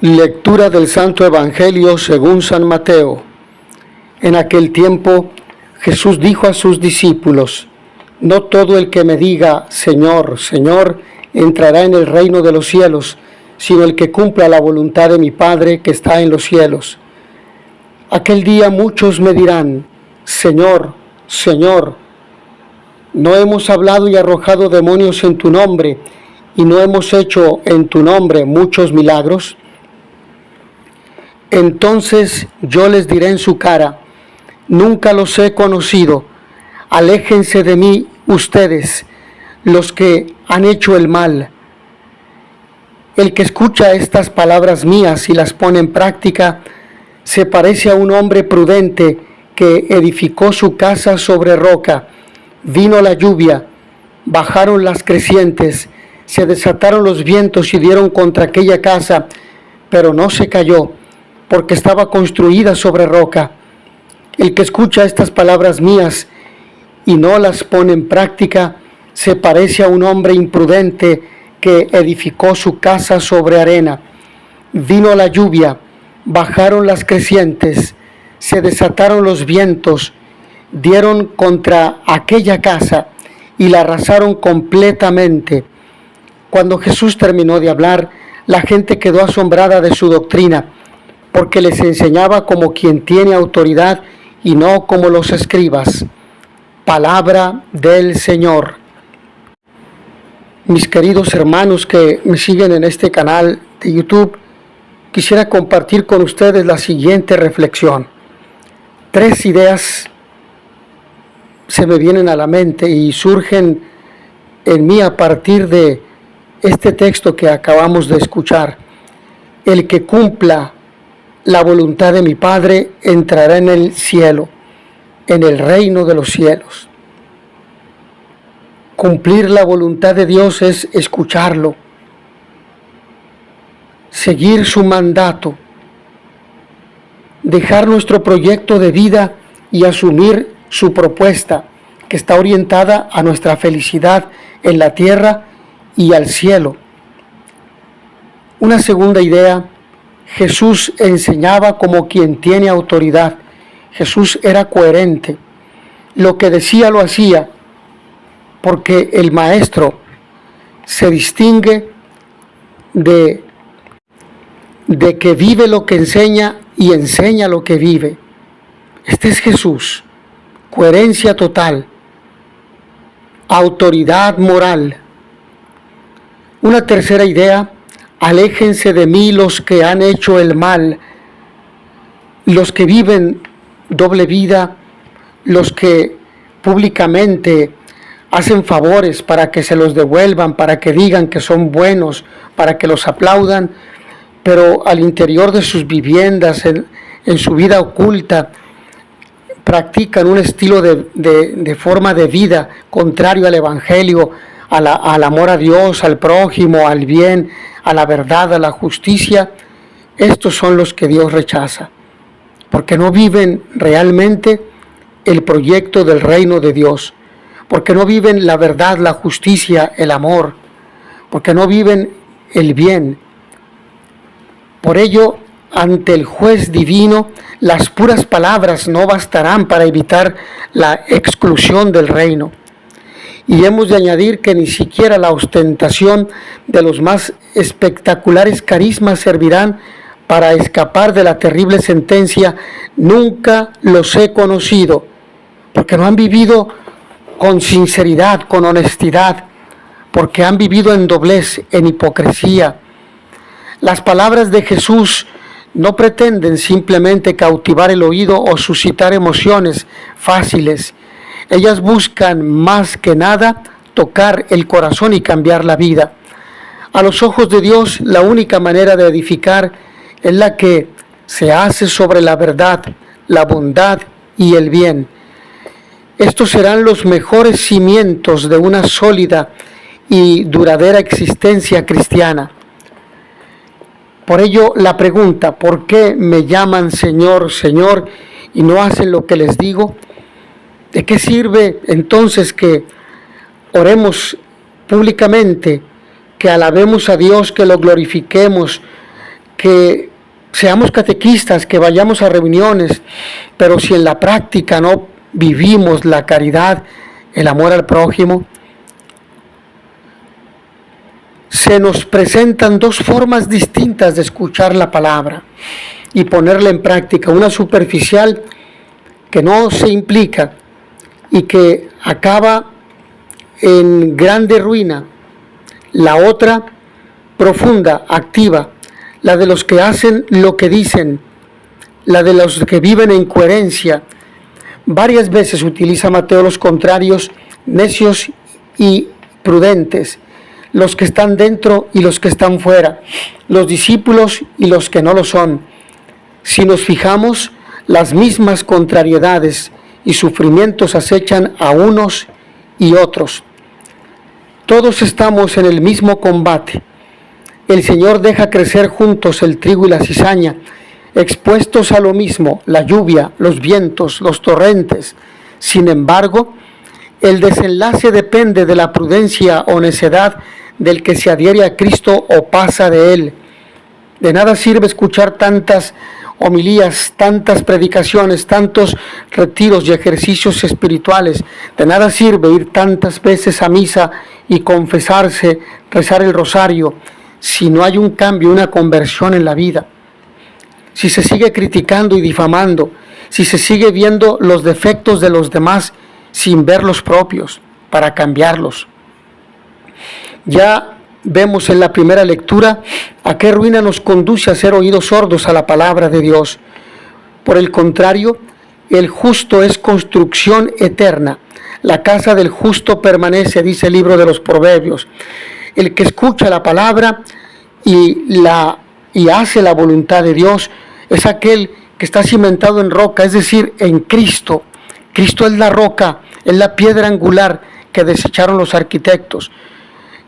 Lectura del Santo Evangelio según San Mateo. En aquel tiempo Jesús dijo a sus discípulos: No todo el que me diga Señor, Señor, entrará en el reino de los cielos, sino el que cumpla la voluntad de mi Padre que está en los cielos. Aquel día muchos me dirán: Señor, Señor, ¿no hemos hablado y arrojado demonios en tu nombre, y no hemos hecho en tu nombre muchos milagros? Entonces yo les diré en su cara: Nunca los he conocido. Aléjense de mí ustedes, los que han hecho el mal. El que escucha estas palabras mías y las pone en práctica, se parece a un hombre prudente que edificó su casa sobre roca. Vino la lluvia, bajaron las crecientes, se desataron los vientos y dieron contra aquella casa, pero no se cayó, porque estaba construida sobre roca. El que escucha estas palabras mías y no las pone en práctica, se parece a un hombre imprudente que edificó su casa sobre arena. Vino la lluvia, bajaron las crecientes, se desataron los vientos, dieron contra aquella casa y la arrasaron completamente. Cuando Jesús terminó de hablar, la gente quedó asombrada de su doctrina, porque les enseñaba como quien tiene autoridad y no como los escribas. Palabra del Señor. Mis queridos hermanos que me siguen en este canal de YouTube, quisiera compartir con ustedes la siguiente reflexión. 3 ideas se me vienen a la mente y surgen en mí a partir de este texto que acabamos de escuchar. El que cumpla la voluntad de mi Padre entrará en el cielo, en el reino de los cielos. Cumplir la voluntad de Dios es escucharlo, seguir su mandato, dejar nuestro proyecto de vida y asumir su propuesta, que está orientada a nuestra felicidad en la tierra y al cielo. Una segunda idea: Jesús enseñaba como quien tiene autoridad. Jesús era coherente. Lo que decía lo hacía, porque el maestro se distingue de que vive lo que enseña y enseña lo que vive. Este es Jesús. Coherencia total. Autoridad moral. Una tercera idea: aléjense de mí los que han hecho el mal, los que viven doble vida, los que públicamente hacen favores para que se los devuelvan, para que digan que son buenos, para que los aplaudan, pero al interior de sus viviendas, en su vida oculta, practican un estilo de forma de vida contrario al Evangelio, al amor a Dios, al prójimo, al bien, a la verdad, a la justicia. Estos son los que Dios rechaza, porque no viven realmente el proyecto del reino de Dios, porque no viven la verdad, la justicia, el amor, porque no viven el bien. Por ello, ante el juez divino, las puras palabras no bastarán para evitar la exclusión del reino. Y hemos de añadir que ni siquiera la ostentación de los más espectaculares carismas servirán para escapar de la terrible sentencia: nunca los he conocido, porque no han vivido con sinceridad, con honestidad, porque han vivido en doblez, en hipocresía. Las palabras de Jesús no pretenden simplemente cautivar el oído o suscitar emociones fáciles. Ellas buscan más que nada tocar el corazón y cambiar la vida. A los ojos de Dios, la única manera de edificar es la que se hace sobre la verdad, la bondad y el bien. Estos serán los mejores cimientos de una sólida y duradera existencia cristiana. Por ello, la pregunta: ¿por qué me llaman Señor, Señor y no hacen lo que les digo? ¿De qué sirve entonces que oremos públicamente, que alabemos a Dios, que lo glorifiquemos, que seamos catequistas, que vayamos a reuniones, pero si en la práctica no vivimos la caridad, el amor al prójimo, se nos presentan dos formas distintas de escuchar la palabra y ponerla en práctica. Una superficial que no se implica y que acaba en grande ruina. La otra profunda, activa, la de los que hacen lo que dicen, la de los que viven en coherencia. Varias veces utiliza Mateo los contrarios, necios y prudentes, los que están dentro y los que están fuera, los discípulos y los que no lo son. Si nos fijamos, las mismas contrariedades y sufrimientos acechan a unos y otros. Todos estamos en el mismo combate. El Señor deja crecer juntos el trigo y la cizaña, expuestos a lo mismo, la lluvia, los vientos, los torrentes. Sin embargo, el desenlace depende de la prudencia o necedad del que se adhiere a Cristo o pasa de Él. De nada sirve escuchar tantas homilías, tantas predicaciones, tantos retiros y ejercicios espirituales. De nada sirve ir tantas veces a misa y confesarse, rezar el rosario, si no hay un cambio, una conversión en la vida. Si se sigue criticando y difamando, si se sigue viendo los defectos de los demás sin ver los propios para cambiarlos. Ya vemos en la primera lectura a qué ruina nos conduce a ser oídos sordos a la palabra de Dios. Por el contrario, el justo es construcción eterna. La casa del justo permanece, dice el libro de los Proverbios. El que escucha la palabra y hace la voluntad de Dios es aquel que está cimentado en roca, es decir, en Cristo. Cristo es la roca, es la piedra angular que desecharon los arquitectos.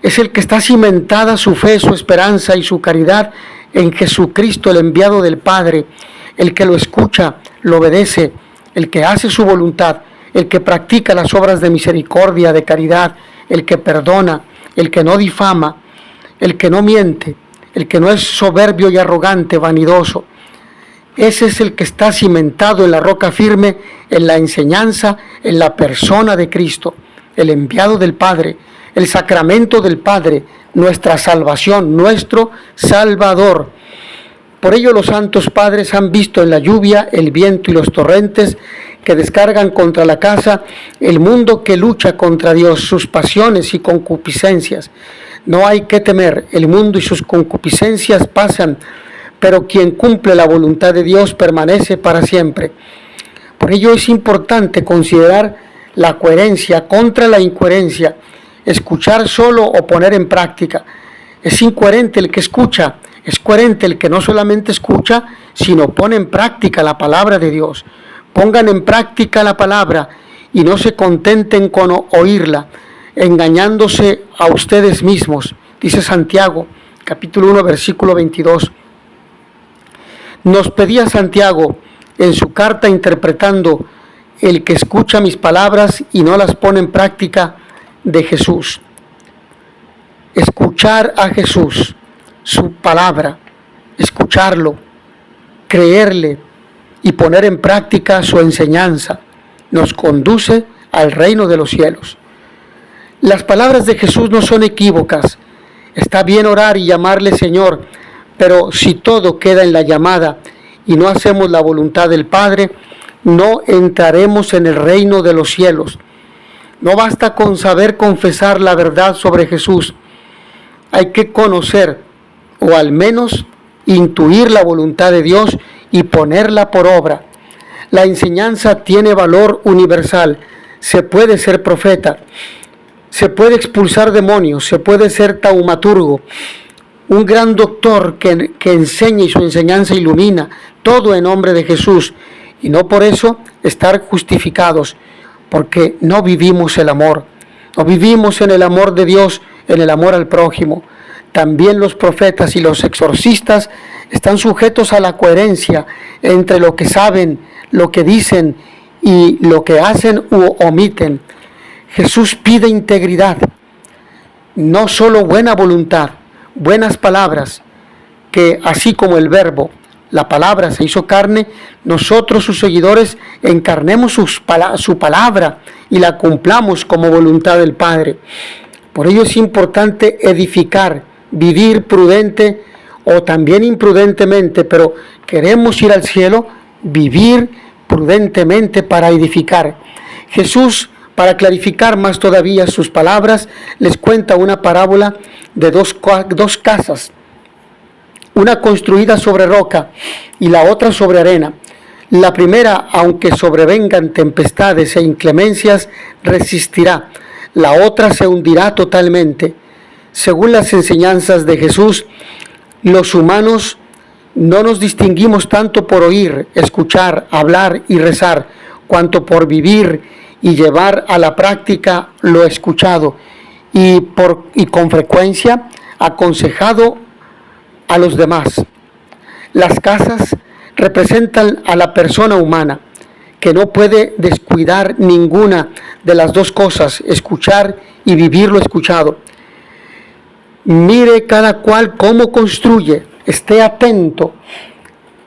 Es el que está cimentada su fe, su esperanza y su caridad en Jesucristo, el enviado del Padre, el que lo escucha, lo obedece, el que hace su voluntad, el que practica las obras de misericordia, de caridad, el que perdona, el que no difama, el que no miente, el que no es soberbio y arrogante, vanidoso. Ese es el que está cimentado en la roca firme, en la enseñanza, en la persona de Cristo, el enviado del Padre, el sacramento del Padre, nuestra salvación, nuestro Salvador. Por ello los santos padres han visto en la lluvia, el viento y los torrentes que descargan contra la casa, el mundo que lucha contra Dios, sus pasiones y concupiscencias. No hay que temer, el mundo y sus concupiscencias pasan, pero quien cumple la voluntad de Dios permanece para siempre. Por ello es importante considerar la coherencia contra la incoherencia, escuchar solo o poner en práctica. Es incoherente el que escucha, es coherente el que no solamente escucha, sino pone en práctica la palabra de Dios. Pongan en práctica la palabra y no se contenten con oírla, engañándose a ustedes mismos, dice Santiago, capítulo 1, versículo 22. Nos pedía Santiago en su carta interpretando: el que escucha mis palabras y no las pone en práctica, de Jesús. Escuchar a Jesús, su palabra, escucharlo, creerle y poner en práctica su enseñanza, nos conduce al reino de los cielos. Las palabras de Jesús no son equívocas. Está bien orar y llamarle Señor, pero si todo queda en la llamada y no hacemos la voluntad del Padre, no entraremos en el reino de los cielos. No basta con saber confesar la verdad sobre Jesús. Hay que conocer, o al menos intuir la voluntad de Dios y ponerla por obra. La enseñanza tiene valor universal. Se puede ser profeta, se puede expulsar demonios, se puede ser taumaturgo, un gran doctor que enseña y su enseñanza ilumina, todo en nombre de Jesús, y no por eso estar justificados, porque no vivimos el amor, no vivimos en el amor de Dios, en el amor al prójimo. También los profetas y los exorcistas están sujetos a la coherencia entre lo que saben, lo que dicen y lo que hacen u omiten. Jesús pide integridad, no solo buena voluntad, buenas palabras, que así como el Verbo, la palabra, se hizo carne, nosotros, sus seguidores, encarnemos su palabra y la cumplamos como voluntad del Padre. Por ello es importante edificar, vivir prudente o también imprudentemente, pero queremos ir al cielo, vivir prudentemente para edificar. Jesús, para clarificar más todavía sus palabras, les cuenta una parábola de dos casas, una construida sobre roca y la otra sobre arena. La primera, aunque sobrevengan tempestades e inclemencias, resistirá. La otra se hundirá totalmente. Según las enseñanzas de Jesús, los humanos no nos distinguimos tanto por oír, escuchar, hablar y rezar, cuanto por vivir y llevar a la práctica lo escuchado y con frecuencia aconsejado a los demás. Las casas representan a la persona humana, que no puede descuidar ninguna de las dos cosas, escuchar y vivir lo escuchado. Mire cada cual cómo construye, esté atento.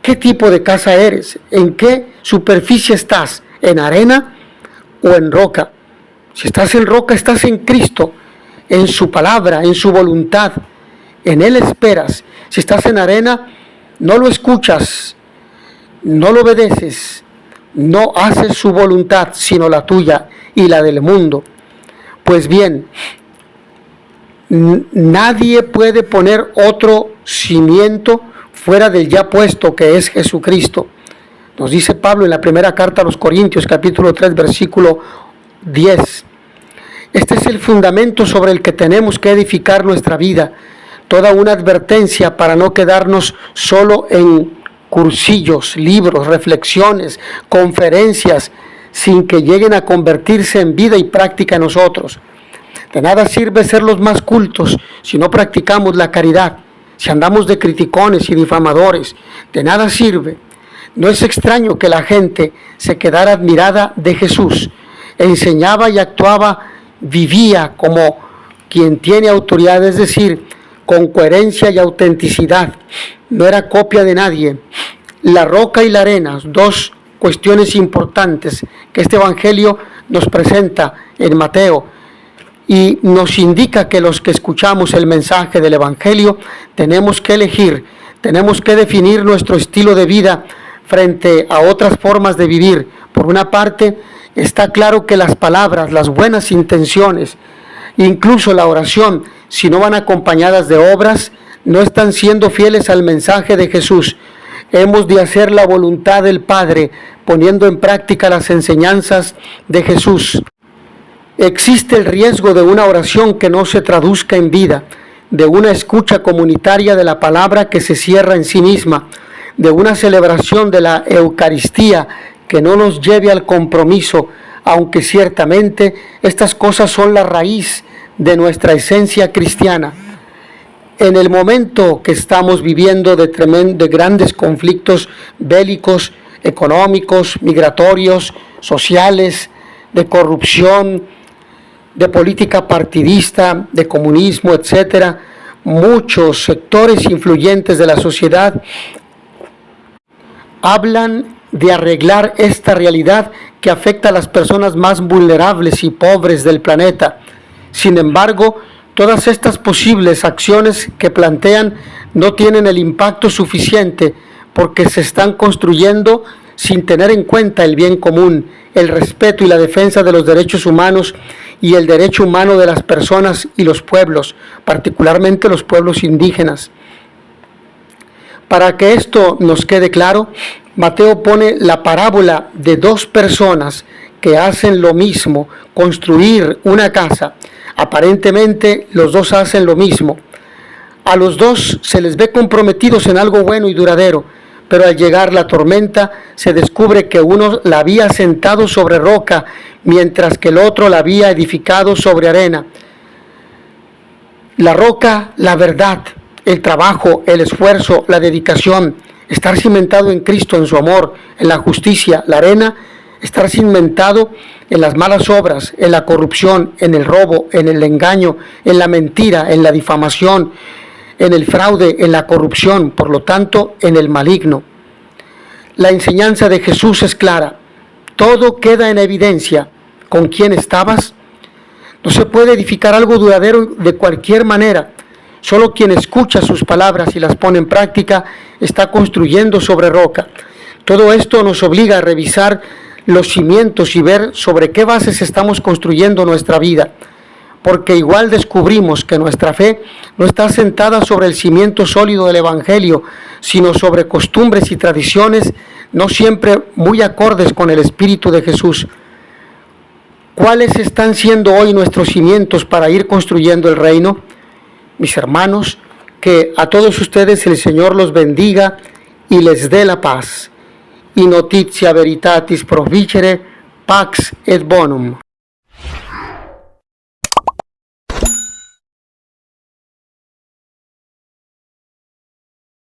¿Qué tipo de casa eres? ¿En qué superficie estás? ¿En arena o en roca? Si estás en roca, estás en Cristo, en su palabra, en su voluntad. En Él esperas. Si estás en arena, no lo escuchas, no lo obedeces, no haces su voluntad, sino la tuya y la del mundo. Pues bien, nadie puede poner otro cimiento fuera del ya puesto, que es Jesucristo. Nos dice Pablo en la primera carta a los Corintios, capítulo 3, versículo 10. Este es el fundamento sobre el que tenemos que edificar nuestra vida. Toda una advertencia para no quedarnos solo en cursillos, libros, reflexiones, conferencias, sin que lleguen a convertirse en vida y práctica en nosotros. De nada sirve ser los más cultos si no practicamos la caridad, si andamos de criticones y difamadores. De nada sirve. No es extraño que la gente se quedara admirada de Jesús. Enseñaba y actuaba, vivía como quien tiene autoridad, es decir, con coherencia y autenticidad. No era copia de nadie. La roca y la arena, dos cuestiones importantes que este evangelio nos presenta en Mateo y nos indica que los que escuchamos el mensaje del evangelio tenemos que elegir, tenemos que definir nuestro estilo de vida frente a otras formas de vivir. Por una parte, está claro que las palabras, las buenas intenciones, incluso la oración, si no van acompañadas de obras, no están siendo fieles al mensaje de Jesús. Hemos de hacer la voluntad del Padre, poniendo en práctica las enseñanzas de Jesús. Existe el riesgo de una oración que no se traduzca en vida, de una escucha comunitaria de la palabra que se cierra en sí misma, de una celebración de la Eucaristía que no nos lleve al compromiso, aunque ciertamente estas cosas son la raíz de nuestra esencia cristiana. En el momento que estamos viviendo de grandes conflictos bélicos, económicos, migratorios, sociales, de corrupción, de política partidista, de comunismo, etcétera, muchos sectores influyentes de la sociedad hablan de arreglar esta realidad que afecta a las personas más vulnerables y pobres del planeta. Sin embargo, todas estas posibles acciones que plantean no tienen el impacto suficiente porque se están construyendo sin tener en cuenta el bien común, el respeto y la defensa de los derechos humanos y el derecho humano de las personas y los pueblos, particularmente los pueblos indígenas. Para que esto nos quede claro, Mateo pone la parábola de dos personas que hacen lo mismo, construir una casa. Aparentemente los dos hacen lo mismo. A los dos se les ve comprometidos en algo bueno y duradero, pero al llegar la tormenta se descubre que uno la había asentado sobre roca, mientras que el otro la había edificado sobre arena. La roca, la verdad, el trabajo, el esfuerzo, la dedicación, estar cimentado en Cristo, en su amor, en la justicia. La arena, estar cimentado en las malas obras, en la corrupción, en el robo, en el engaño, en la mentira, en la difamación, en el fraude, en la corrupción, por lo tanto, en el maligno. La enseñanza de Jesús es clara. Todo queda en evidencia. ¿Con quién estabas? No se puede edificar algo duradero de cualquier manera. Solo quien escucha sus palabras y las pone en práctica está construyendo sobre roca. Todo esto nos obliga a revisar los cimientos y ver sobre qué bases estamos construyendo nuestra vida, porque igual descubrimos que nuestra fe no está sentada sobre el cimiento sólido del Evangelio, sino sobre costumbres y tradiciones no siempre muy acordes con el Espíritu de Jesús. ¿Cuáles están siendo hoy nuestros cimientos para ir construyendo el reino? Mis hermanos, que a todos ustedes el Señor los bendiga y les dé la paz. Y notitia veritatis proficere, pax et bonum.